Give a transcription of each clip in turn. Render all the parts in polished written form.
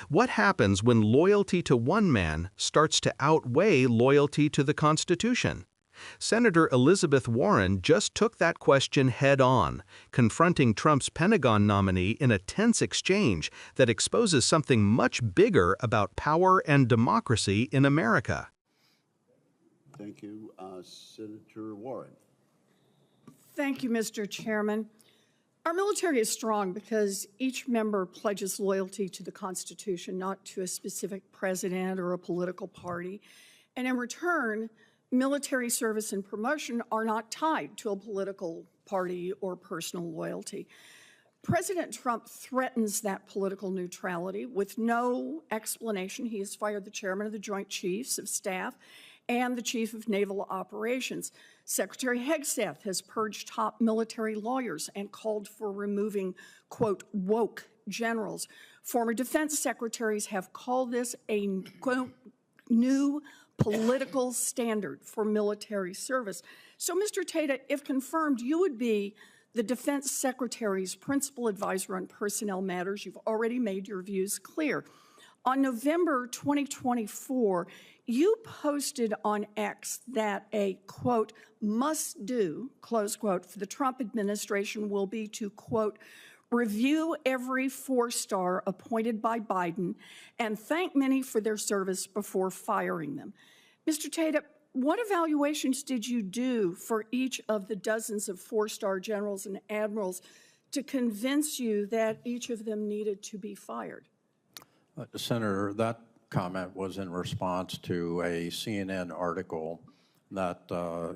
What happens when loyalty to one man starts to outweigh loyalty to the Constitution? Senator Elizabeth Warren just took that question head-on, confronting Trump's Pentagon nominee in a tense exchange that exposes something much bigger about power and democracy in America. Thank you. Senator Warren. Thank you, Mr. Chairman. Our military is strong because each member pledges loyalty to the Constitution, not to a specific president or a political party. And in return, military service and promotion are not tied to a political party or personal loyalty. President Trump threatens that political neutrality with no explanation. He has fired the chairman of the Joint Chiefs of Staff and the chief of naval operations. Secretary Hegseth has purged top military lawyers and called for removing, quote, woke generals. Former defense secretaries have called this a, quote, new political standard for military service. So, Mr. Tata, if confirmed, you would be the defense secretary's principal advisor on personnel matters. You've already made your views clear. On November 2024, you posted on X that a, quote, must do, close quote, for the Trump administration will be to, quote, review every four-star appointed by Biden and thank many for their service before firing them. Mr. Tata, what evaluations did you do for each of the dozens of four-star generals and admirals to convince you that each of them needed to be fired? Senator, that comment was in response to a CNN article that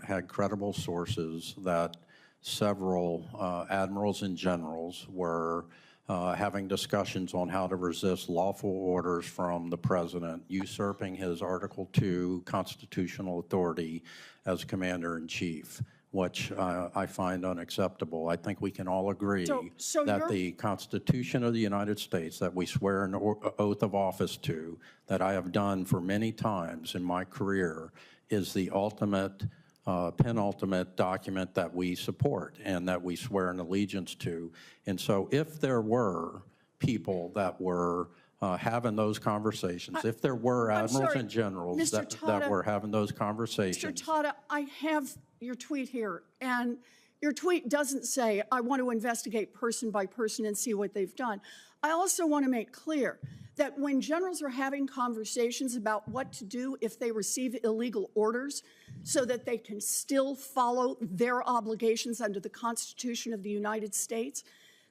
had credible sources that several admirals and generals were having discussions on how to resist lawful orders from the president, usurping his Article II constitutional authority as commander-in-chief, which I find unacceptable. I think we can all agree that the Constitution of the United States that we swear an oath of office to, that I have done for many times in my career, is the ultimate, penultimate document that we support and that we swear an allegiance to. And so if there were people that were having those conversations, if there were admirals and generals that were having those conversations. Mr. Tata, I have your tweet here, and your tweet doesn't say, I want to investigate person by person and see what they've done. I also want to make clear that when generals are having conversations about what to do if they receive illegal orders so that they can still follow their obligations under the Constitution of the United States,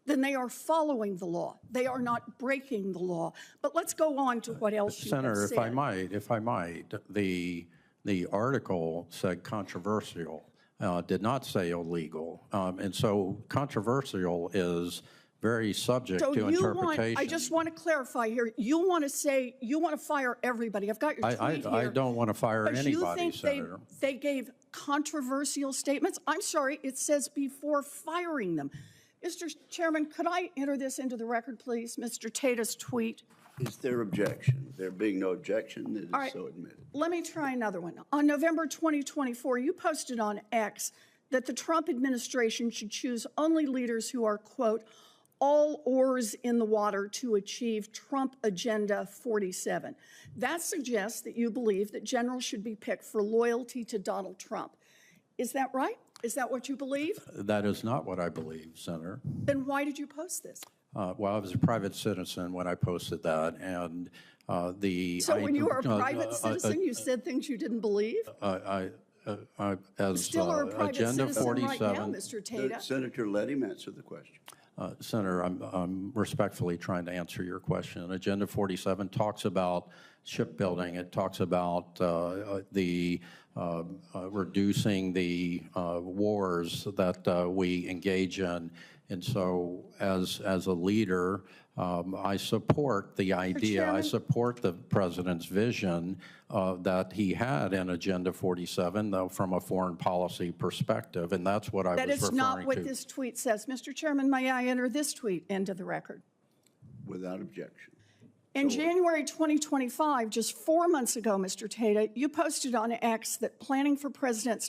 then they are following the law. They are not breaking the law. But let's go on to what else you have said. Senator, if I might, the article said controversial, did not say illegal. And so controversial is very subject to interpretation. I just want to clarify here. You want to say, you want to fire everybody. I've got your tweet here. I don't want to fire anybody, you think Senator. They gave controversial statements? I'm sorry, it says before firing them. Mr. Chairman, could I enter this into the record, please? Mr. Tata's tweet. Is there objection? There being no objection, it is All right, so admitted. Let me try another one. On November 2024, you posted on X that the Trump administration should choose only leaders who are, quote, all oars in the water to achieve Trump Agenda 47. That suggests that you believe that generals should be picked for loyalty to Donald Trump. Is that right? Is that what you believe? That is not what I believe, Senator. Then why did you post this? Well, I was a private citizen when I posted that, and So when you were a private citizen, you said things you didn't believe? As Still are a private Agenda citizen 47. right now, Mr. Tata. Senator, let him answer the question. Senator, I'm respectfully trying to answer your question. Agenda 47 talks about shipbuilding. It talks about reducing the wars that we engage in. And so as a leader, I support the idea, I support the president's vision that he had in Agenda 47, though, from a foreign policy perspective, and that's what I was referring to. That is not what this tweet says. Mr. Chairman, may I enter this tweet into the record? Without objection. In January 2025, just 4 months ago, Mr. Tata, you posted on X that planning for President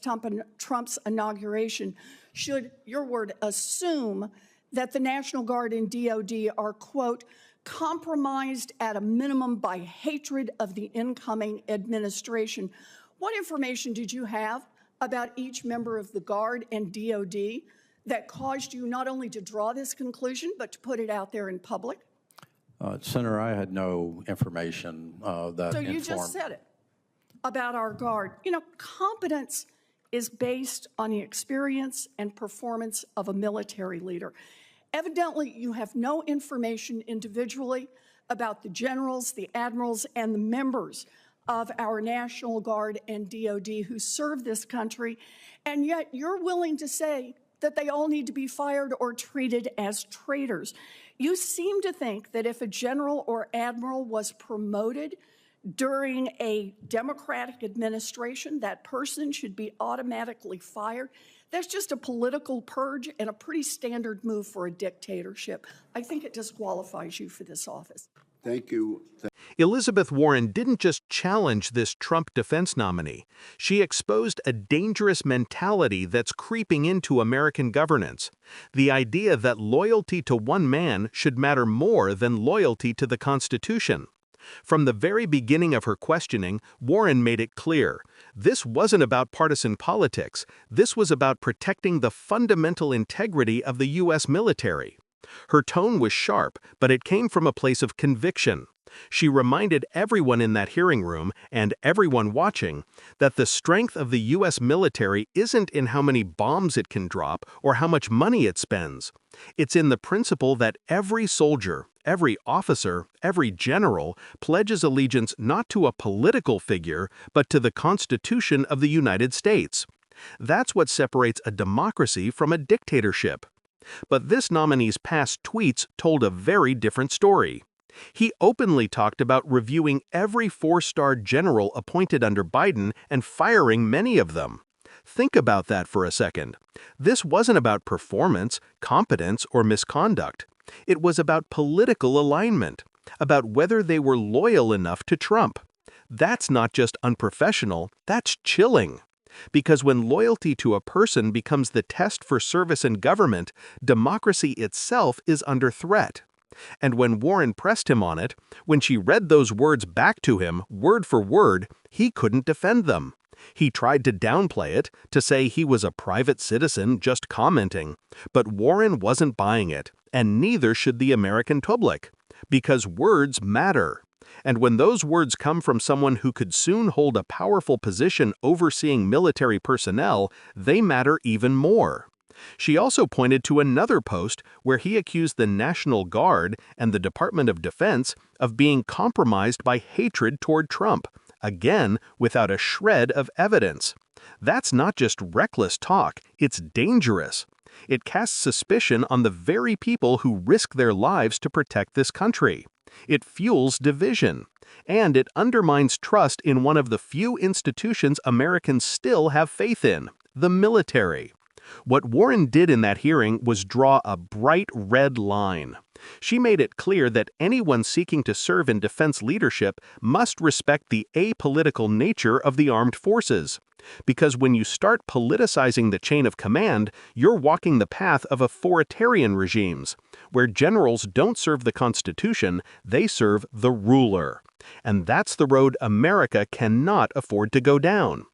Trump's inauguration should, your word, assume that the National Guard and DOD are, quote, compromised at a minimum by hatred of the incoming administration. What information did you have about each member of the Guard and DOD that caused you not only to draw this conclusion, but to put it out there in public? Senator, I had no information that So you just said it about our Guard. You know, competence is based on the experience and performance of a military leader. Evidently, you have no information individually about the generals, the admirals, and the members of our National Guard and DOD who serve this country, and yet you're willing to say that they all need to be fired or treated as traitors. You seem to think that if a general or admiral was promoted during a Democratic administration, that person should be automatically fired. That's just a political purge and a pretty standard move for a dictatorship. I think it disqualifies you for this office. Thank you. Elizabeth Warren didn't just challenge this Trump defense nominee. She exposed a dangerous mentality that's creeping into American governance. The idea that loyalty to one man should matter more than loyalty to the Constitution. From the very beginning of her questioning, Warren made it clear. This wasn't about partisan politics. This was about protecting the fundamental integrity of the U.S. military. Her tone was sharp, but it came from a place of conviction. She reminded everyone in that hearing room, and everyone watching, that the strength of the U.S. military isn't in how many bombs it can drop or how much money it spends. It's in the principle that every soldier, every officer, every general pledges allegiance not to a political figure, but to the Constitution of the United States. That's what separates a democracy from a dictatorship. But this nominee's past tweets told a very different story. He openly talked about reviewing every four-star general appointed under Biden and firing many of them. Think about that for a second. This wasn't about performance, competence, or misconduct. It was about political alignment, about whether they were loyal enough to Trump. That's not just unprofessional, that's chilling. Because when loyalty to a person becomes the test for service in government, democracy itself is under threat. And when Warren pressed him on it, when she read those words back to him, word for word, he couldn't defend them. He tried to downplay it, to say he was a private citizen just commenting. But Warren wasn't buying it, and neither should the American public. Because words matter. And when those words come from someone who could soon hold a powerful position overseeing military personnel, they matter even more. She also pointed to another post where he accused the National Guard and the Department of Defense of being compromised by hatred toward Trump, again without a shred of evidence. That's not just reckless talk, it's dangerous. It casts suspicion on the very people who risk their lives to protect this country. It fuels division. And it undermines trust in one of the few institutions Americans still have faith in, the military. What Warren did in that hearing was draw a bright red line. She made it clear that anyone seeking to serve in defense leadership must respect the apolitical nature of the armed forces. Because when you start politicizing the chain of command, you're walking the path of authoritarian regimes, where generals don't serve the Constitution, they serve the ruler. And that's the road America cannot afford to go down.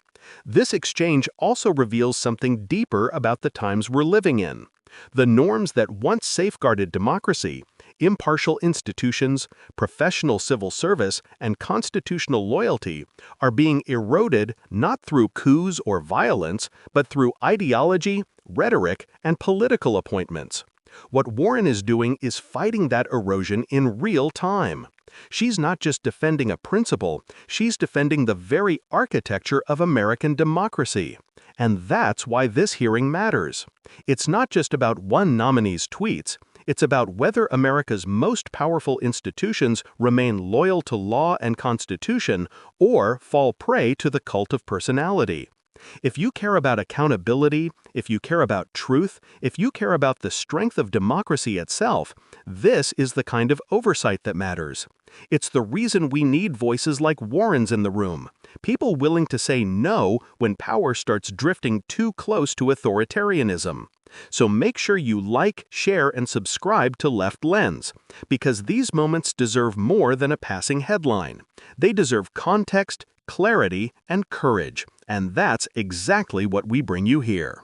This exchange also reveals something deeper about the times we're living in. The norms that once safeguarded democracy, impartial institutions, professional civil service, and constitutional loyalty are being eroded not through coups or violence, but through ideology, rhetoric, and political appointments. What Warren is doing is fighting that erosion in real time. She's not just defending a principle, she's defending the very architecture of American democracy. And that's why this hearing matters. It's not just about one nominee's tweets, it's about whether America's most powerful institutions remain loyal to law and Constitution or fall prey to the cult of personality. If you care about accountability, if you care about truth, if you care about the strength of democracy itself, this is the kind of oversight that matters. It's the reason we need voices like Warren's in the room, people willing to say no when power starts drifting too close to authoritarianism. So make sure you like, share, and subscribe to Left Lens, because these moments deserve more than a passing headline. They deserve context, clarity, and courage, and that's exactly what we bring you here.